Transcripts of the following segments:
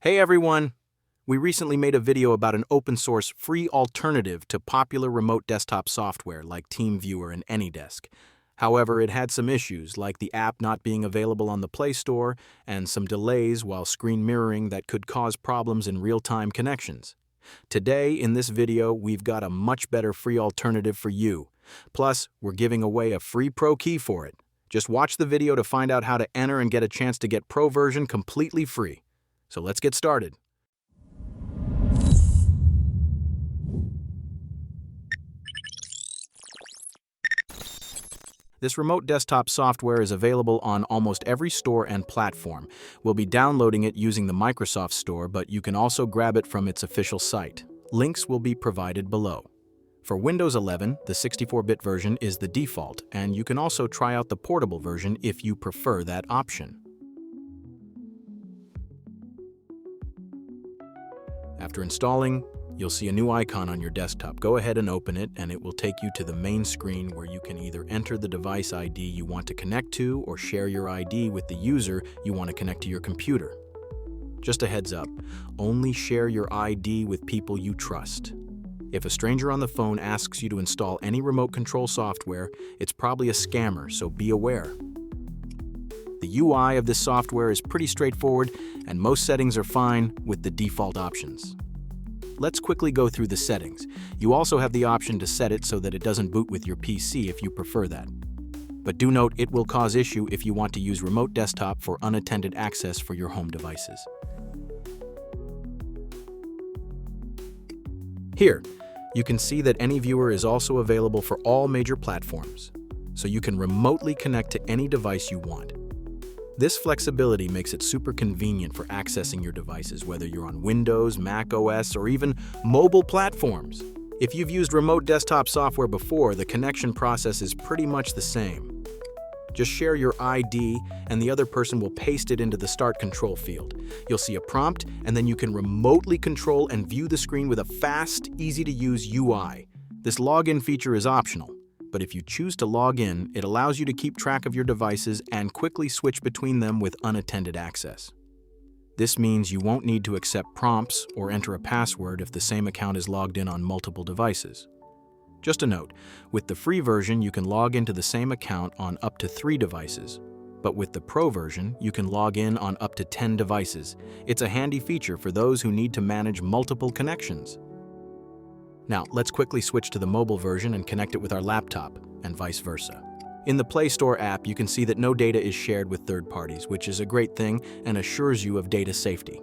Hey everyone! We recently made a video about an open-source free alternative to popular remote desktop software like TeamViewer and AnyDesk. However, it had some issues like the app not being available on the Play Store and some delays while screen mirroring that could cause problems in real-time connections. Today, in this video, we've got a much better free alternative for you. Plus, we're giving away a free Pro key for it. Just watch the video to find out how to enter and get a chance to get Pro version completely free. So let's get started. This remote desktop software is available on almost every store and platform. We'll be downloading it using the Microsoft Store, but you can also grab it from its official site. Links will be provided below. For Windows 11, the 64-bit version is the default, and you can also try out the portable version if you prefer that option. After installing, you'll see a new icon on your desktop. Go ahead and open it, and it will take you to the main screen where you can either enter the device ID you want to connect to or share your ID with the user you want to connect to your computer. Just a heads up, only share your ID with people you trust. If a stranger on the phone asks you to install any remote control software, it's probably a scammer, so be aware. The UI of this software is pretty straightforward, and most settings are fine with the default options. Let's quickly go through the settings. You also have the option to set it so that it doesn't boot with your PC if you prefer that. But do note it will cause issue if you want to use remote desktop for unattended access for your home devices. Here, you can see that AnyViewer is also available for all major platforms, so you can remotely connect to any device you want. This flexibility makes it super convenient for accessing your devices, whether you're on Windows, macOS, or even mobile platforms. If you've used remote desktop software before, the connection process is pretty much the same. Just share your ID, and the other person will paste it into the Start Control field. You'll see a prompt, and then you can remotely control and view the screen with a fast, easy-to-use UI. This login feature is optional, but if you choose to log in, it allows you to keep track of your devices and quickly switch between them with unattended access. This means you won't need to accept prompts or enter a password if the same account is logged in on multiple devices. Just a note, with the free version, you can log into the same account on up to 3 devices. But with the Pro version, you can log in on up to 10 devices. It's a handy feature for those who need to manage multiple connections. Now, let's quickly switch to the mobile version and connect it with our laptop, and vice versa. In the Play Store app, you can see that no data is shared with third parties, which is a great thing and assures you of data safety.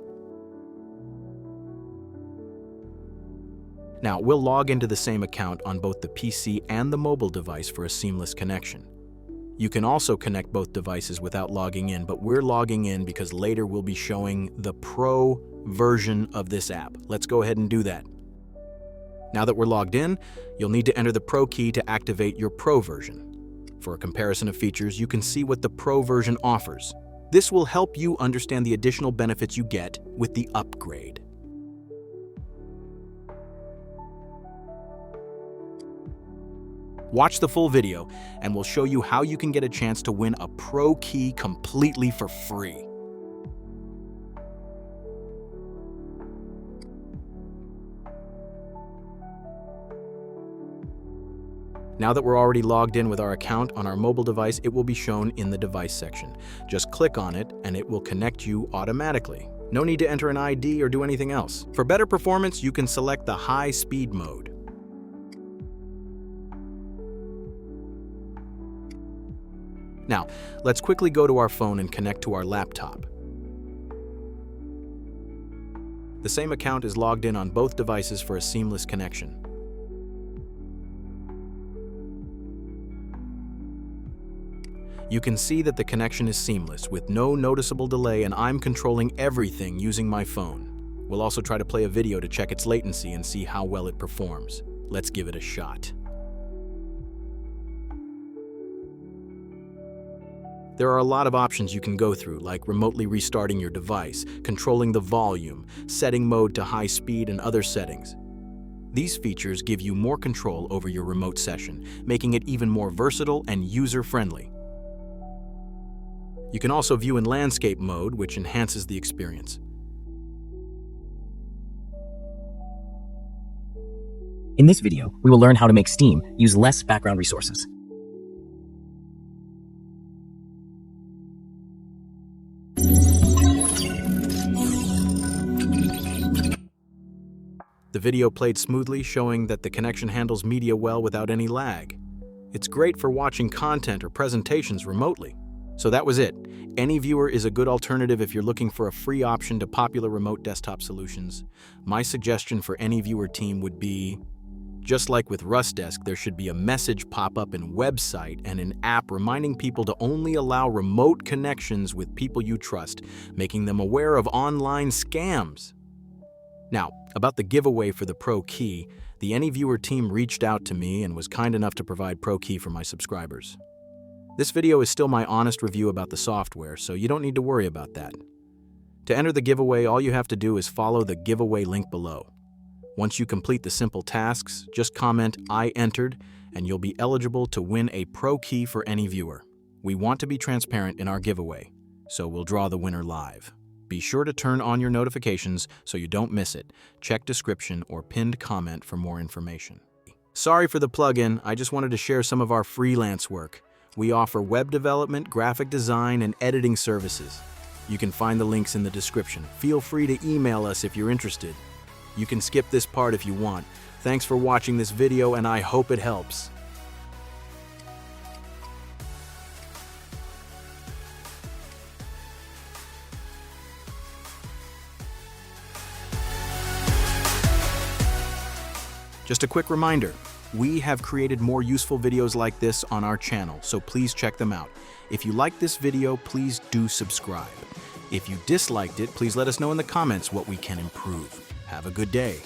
Now, we'll log into the same account on both the PC and the mobile device for a seamless connection. You can also connect both devices without logging in, but we're logging in because later we'll be showing the Pro version of this app. Let's go ahead and do that. Now that we're logged in, you'll need to enter the Pro key to activate your Pro version. For a comparison of features, you can see what the Pro version offers. This will help you understand the additional benefits you get with the upgrade. Watch the full video, and we'll show you how you can get a chance to win a Pro key completely for free. Now that we're already logged in with our account on our mobile device, it will be shown in the device section. Just click on it and it will connect you automatically. No need to enter an ID or do anything else. For better performance, you can select the high-speed mode. Now, let's quickly go to our phone and connect to our laptop. The same account is logged in on both devices for a seamless connection. You can see that the connection is seamless with no noticeable delay, and I'm controlling everything using my phone. We'll also try to play a video to check its latency and see how well it performs. Let's give it a shot. There are a lot of options you can go through, like remotely restarting your device, controlling the volume, setting mode to high speed, and other settings. These features give you more control over your remote session, making it even more versatile and user-friendly. You can also view in landscape mode, which enhances the experience. In this video, we will learn how to make Steam use less background resources. The video played smoothly, showing that the connection handles media well without any lag. It's great for watching content or presentations remotely. So that was it. AnyViewer is a good alternative if you're looking for a free option to popular remote desktop solutions. My suggestion for AnyViewer team would be, just like with RustDesk, there should be a message pop up in website and an app reminding people to only allow remote connections with people you trust, making them aware of online scams. Now, about the giveaway for the Pro Key, the AnyViewer team reached out to me and was kind enough to provide Pro Key for my subscribers. This video is still my honest review about the software, so you don't need to worry about that. To enter the giveaway, all you have to do is follow the giveaway link below. Once you complete the simple tasks, just comment "I entered" and you'll be eligible to win a Pro Key for AnyViewer. We want to be transparent in our giveaway, so we'll draw the winner live. Be sure to turn on your notifications so you don't miss it. Check description or pinned comment for more information. Sorry for the plug-in, I just wanted to share some of our freelance work. We offer web development, graphic design, and editing services. You can find the links in the description. Feel free to email us if you're interested. You can skip this part if you want. Thanks for watching this video, and I hope it helps. Just a quick reminder, we have created more useful videos like this on our channel, so please check them out. If you liked this video, please do subscribe. If you disliked it, please let us know in the comments what we can improve. Have a good day.